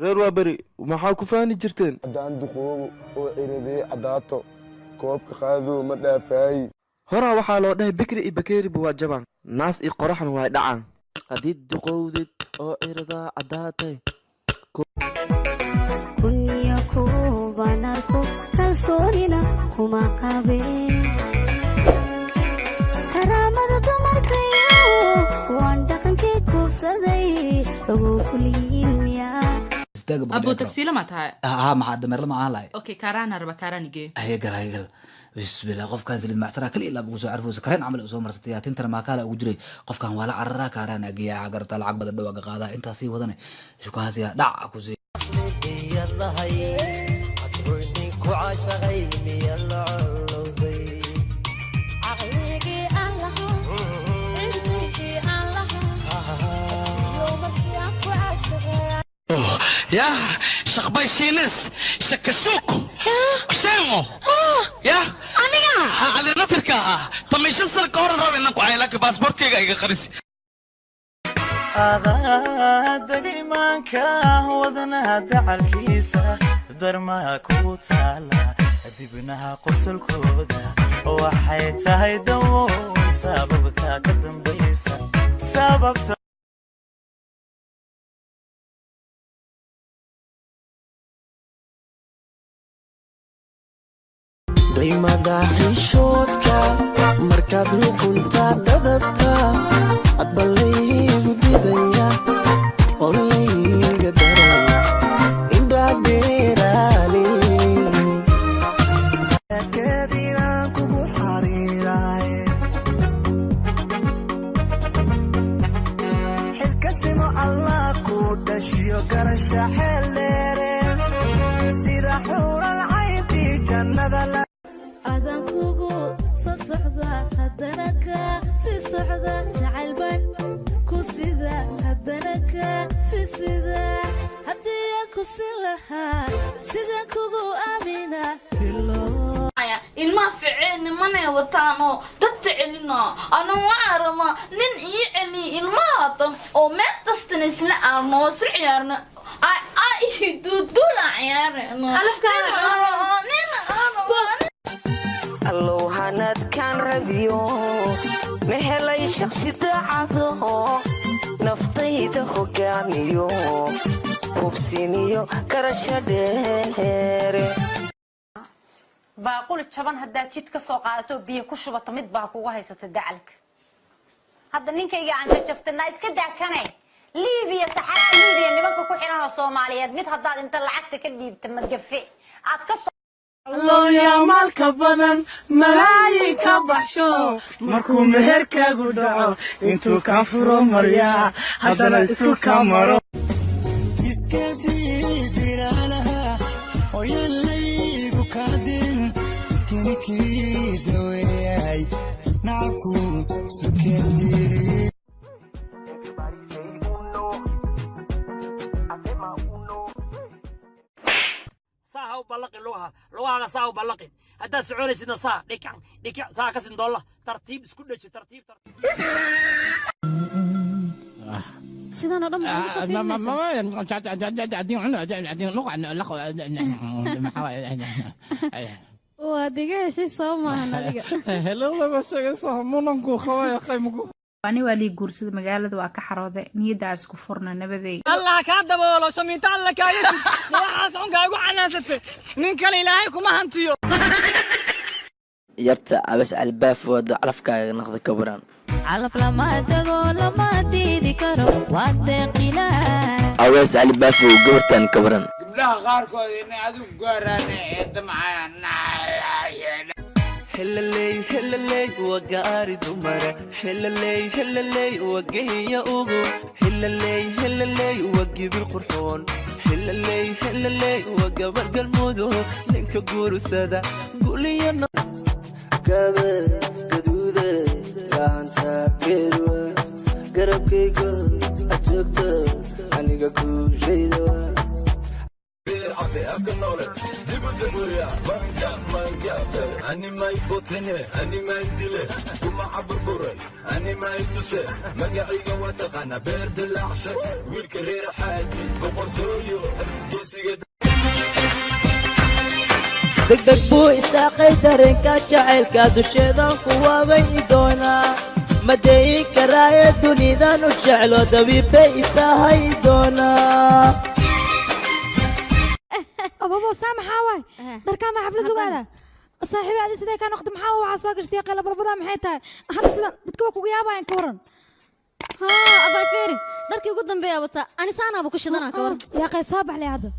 reer waa beri maxaa ku faani jirteen haddaan duqoobo oo eradee caddaato koobka qaadoo ma dhaafaayi horaa waxaa loo dhahay bikri iyo bakeeriba waa jabaan naas iyo qoraxna waa dhacaan haddii duqowdid oo eradaa caddaatay kunyo kubanarko kalsoonina kuma qabeen karaamada dumarkayo waan dhaqankii kuubsaday ogow kuliyinya أبو تكسيلة ما تهاي ما حد مرة ما علي أوكي كارانا ربا كاراني جي هيقل بسم الله قف كان زلد معترى كل إلا بقوسو عرفو سكرين عمل أسوه مرستيات انت ما كالا وجري قف كان ولا عرى كارانا جي عقر طال عقبة الدواء قادا انت سي وضني شو كهاسيا دع كوزي يلا هاي أتروني كعاشقي يلا علوذي عقليكي الله عقليكي الله يومك يا كعاشقي يا شخباي سينس شكسوكو سيمو يا أنا على نفرك طميش السر كورة رابي نكو عيلك باسبور كيغا إيغا خريسي هذا دقيما كهوذنا دعال كيسا درما كوتالا دبناها قرص الكودا وحيتها يدو سببتا قدم بيسا سببتا qiimada xishoodka markaad luqunta dadabta adbalaygu didaya olayga daraya indhaadheeraali keediinaan kugu xariiraay xilkasimo allah ku dhashiyo garasha xeeldheere sida xuural cayntii jannada أذان كوكو سصعدا هدنكا سصعدا جعلبان كوسيدا هدنكا سيسيدا هديا كوسيلها سيدا كوكو أمينة بالله ilma ficeen nimane wataano dad celina ana waarama nin ii celi ilmaatan oo meel tastan isla arno siciyarna ay dudula ciyaarno allow hanad kan rabiyo mehelay shakhsi daacado naftayda hogaamiyo hubsiniyo karasho dheere baaqul jaban haddaad jid ka soo qaadato biyo ku shubato mid baa kugu haysata dacalka hadda ninkayga aan jaftanaa iska daakane liibiya saxaraa liibiya nimanka ku xiran oo Soomaaliyeed mid haddaad inta lacagta ka dhiibto madgafe aad ka الله يا مالك بدن ملايك بحشو مركو مهرك قدعو انتو كافرو مريا هدنا اسو كامرو اسكدي ديرالها ويلي بكادين كينكي دوياي نعكو سكديري ساعة وبلقي لوها ساعة وبلقي هدا سعوني سيدنا ساعة ديكع ساعة كسن دولة ترتيب سكودة ترتيب سيدنا رم واديك شيء صوما هناديك هلا بس صامونكو خوايا خيمكو أنا ولي جورسد مجالد وأكحرادة نيدا أسكو فرنا نبذي الله كذب ولا سميت الله كايس وحاس عنك أقول أنا ست نينك لإلهكم ما هنتيو yarta abas albaaf wada calafkaaga naqda kabaraan calaf lama tago lama diidi karo waa deeqilaa awas albaaf oo goortan kabaraan gabdhaha qaarkood inay adigu gaaraan ee damcayaan هللي وقاري دمرة هللي وقهي أوغو هللي وقي بالقرحون هللي وقبر قلمودو لنك قورو سادا قولي يا كابر قدودة لانتا بيروا قرب كيكو أتشكتو عنيقا كو شيدوا أني ما يبطنه أني ما يدله كم عبر بري أني ما يتسه مقعي قواتق أنا برد العشق والكرير حاجي بقرتويو degdeg buu isaaqay dareenka jacaylka dusheedan ku waabayi doonaa madeeyin karaaye dunidan u jeclo dabiibbay itahay doonaa ababo saamaxaa waay dharkaama xaflad lugaada saaxiibi adi sidee kaa noqdo maxaa waxaa soo gashtay qayla balbadaa maxay tahay hadda sidan dadka waa kuga yaabayan ka waran abaa feeri dharkii ugu dambeeya wata anisaanaaba ku shidanaa ka waran yaa qay soo baxlay hadda